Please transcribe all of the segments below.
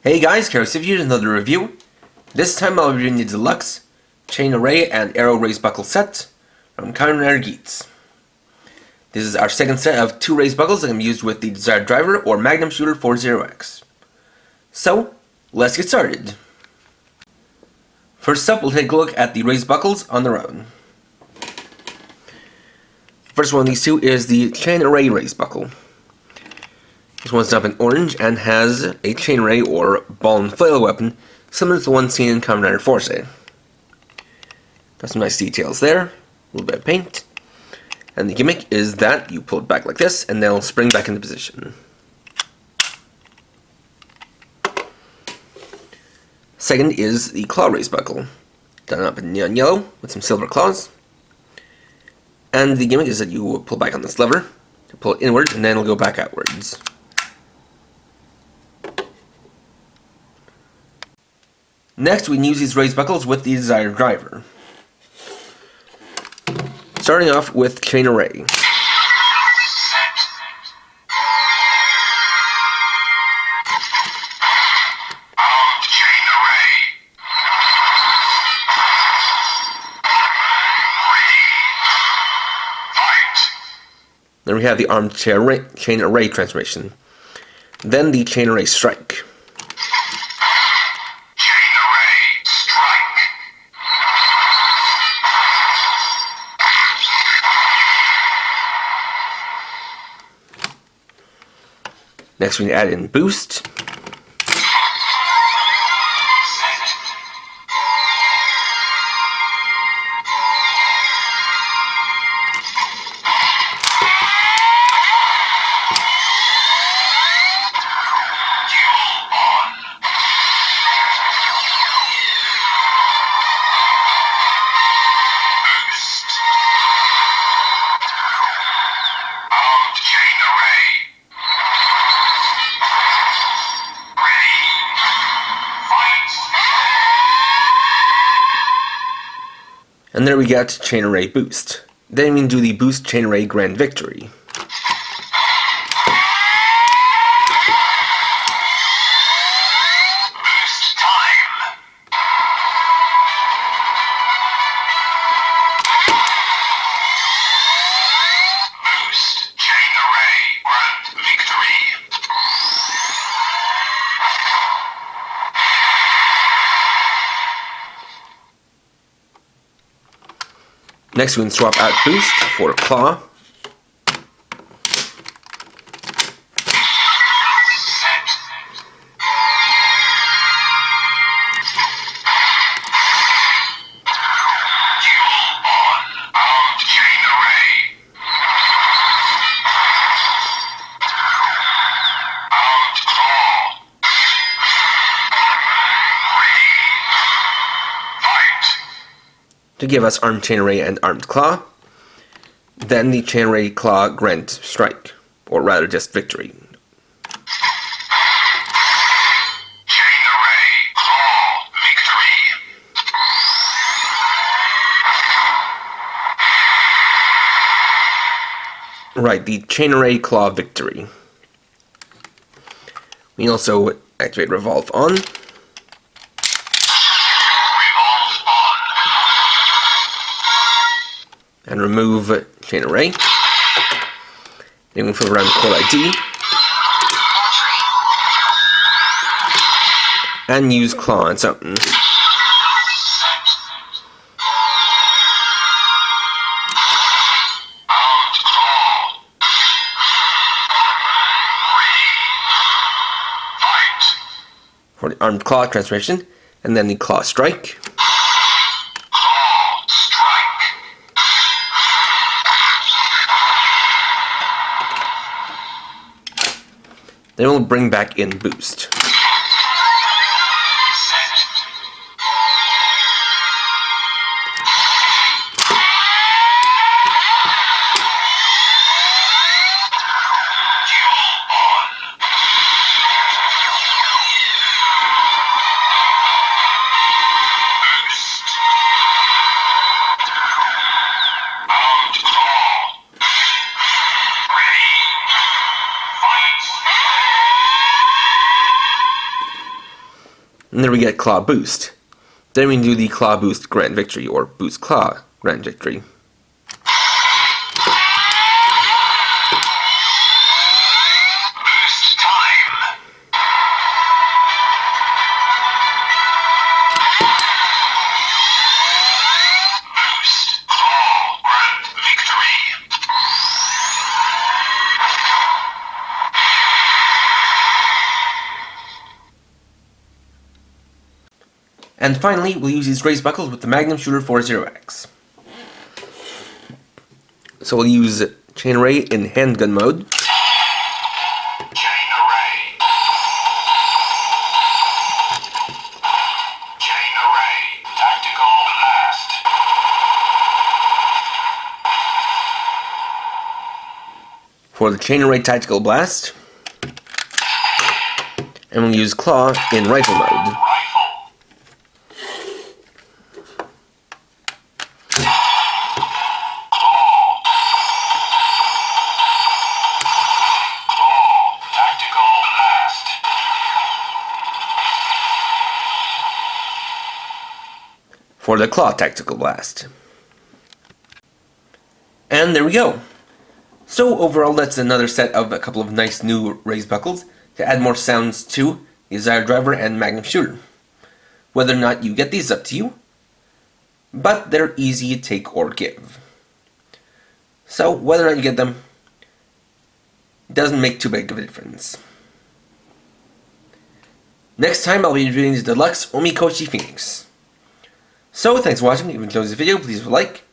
Hey guys, Karos here, another review. This time I'll be reviewing the deluxe chain array and arrow raised buckle set from Kamen Geats. This is our second set of 2 raised buckles that can be used with the desired driver or Magnum shooter 40X. So, let's get started. First up, we'll take a look at the raised buckles on their own. First one of these two is the chain array raised buckle. This one's up in orange and has a chain array or ball and flail weapon similar to the one seen in Kamen Rider Force. Got some nice details there, a little bit of paint. And the gimmick is that you pull it back like this and then it'll spring back into position. Second is the claw raised buckle, done up in neon yellow with some silver claws. And the gimmick is that you pull back on this lever to pull it inward and then it'll go back outwards. Next, we can use these raised buckles with the desired driver. Starting off with chain array. Then we have the armed chain array transformation. Then the chain array strike. Next, we can add in boost. And there we get chain array boost. Then we can do the boost chain array grand victory. Boost time. Boost chain array grand victory. Next, we can swap out boost for claw. To give us armed chain array and armed claw. Then the chain array claw grand strike, or rather just victory. Chain array claw victory. Right, the chain array claw victory. We can also activate revolve on. And remove chain array. Then we can flip around core ID. And use claw on something. For the armed claw transformation, and then the claw strike. Then we'll bring back in boost. And then we get Claw Boost. Then we can do the Claw Boost Grand Victory, or Boost Claw Grand Victory. Boost time. Boost claw grand victory. And finally, we'll use these race buckles with the Magnum Shooter 40X. So we'll use Chain Array in handgun mode. Chain array. Chain array. Tactical blast. For the Chain Array Tactical Blast. And we'll use Claw in rifle mode. Rifle. Tactical blast. For the Claw Tactical Blast. And there we go. So overall, that's another set of a couple of nice new raised buckles to add more sounds to the Desire Driver and Magnum Shooter. Whether or not you get these, up to you, but they're easy to take or give. So whether or not you get them doesn't make too big of a difference. Next time I'll be reviewing the Deluxe Omikoshi Phoenix. So thanks for watching. If you enjoyed this video, please leave a like.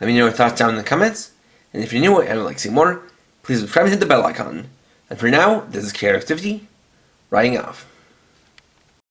Let me know your thoughts down in the comments. And if you're new and would like to see more, please subscribe and hit the bell icon. And for now, this is Chaotic Activity, writing off.